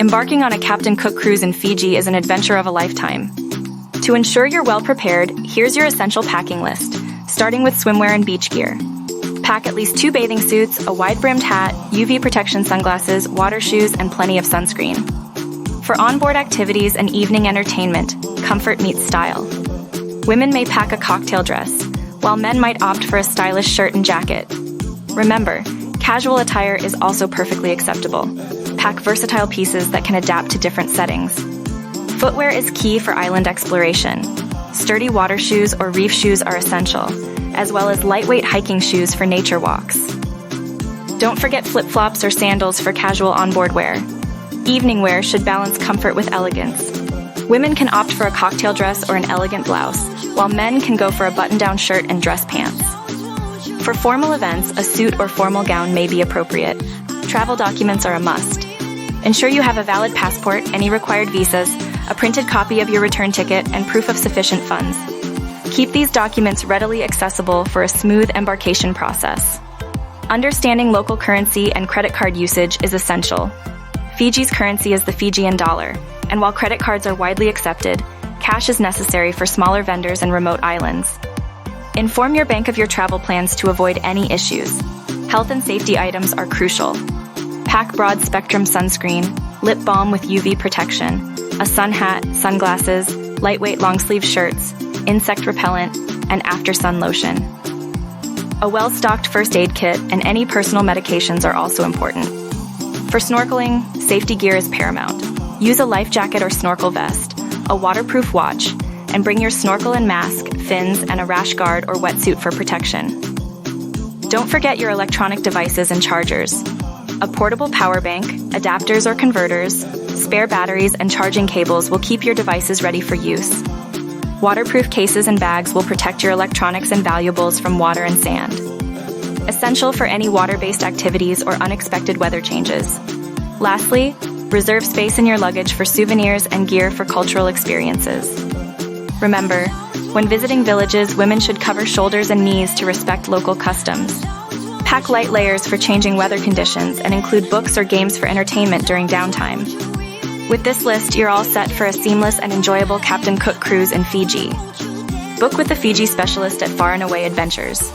Embarking on a Captain Cook cruise in Fiji is an adventure of a lifetime. To ensure you're well prepared, here's your essential packing list, starting with swimwear and beach gear. Pack at least 2 bathing suits, a wide-brimmed hat, UV protection sunglasses, water shoes, and plenty of sunscreen. For onboard activities and evening entertainment, comfort meets style. Women may pack a cocktail dress, while men might opt for a stylish shirt and jacket. Remember, casual attire is also perfectly acceptable. Pack versatile pieces that can adapt to different settings. Footwear is key for island exploration. Sturdy water shoes or reef shoes are essential, as well as lightweight hiking shoes for nature walks. Don't forget flip-flops or sandals for casual onboard wear. Evening wear should balance comfort with elegance. Women can opt for a cocktail dress or an elegant blouse, while men can go for a button-down shirt and dress pants. For formal events, a suit or formal gown may be appropriate. Travel documents are a must. Ensure you have a valid passport, any required visas, a printed copy of your return ticket, and proof of sufficient funds. Keep these documents readily accessible for a smooth embarkation process. Understanding local currency and credit card usage is essential. Fiji's currency is the Fijian dollar, and while credit cards are widely accepted, cash is necessary for smaller vendors and remote islands. Inform your bank of your travel plans to avoid any issues. Health and safety items are crucial. Pack broad-spectrum sunscreen, lip balm with UV protection, a sun hat, sunglasses, lightweight long-sleeve shirts, insect repellent, and after-sun lotion. A well-stocked first aid kit and any personal medications are also important. For snorkeling, safety gear is paramount. Use a life jacket or snorkel vest, a waterproof watch, and bring your snorkel and mask, fins, and a rash guard or wetsuit for protection. Don't forget your electronic devices and chargers. A portable power bank, adapters or converters, spare batteries, and charging cables will keep your devices ready for use. Waterproof cases and bags will protect your electronics and valuables from water and sand. Essential for any water-based activities or unexpected weather changes. Lastly, reserve space in your luggage for souvenirs and gear for cultural experiences. Remember, when visiting villages, women should cover shoulders and knees to respect local customs. Pack light layers for changing weather conditions and include books or games for entertainment during downtime. With this list, you're all set for a seamless and enjoyable Captain Cook cruise in Fiji. Book with the Fiji specialist at Far and Away Adventures.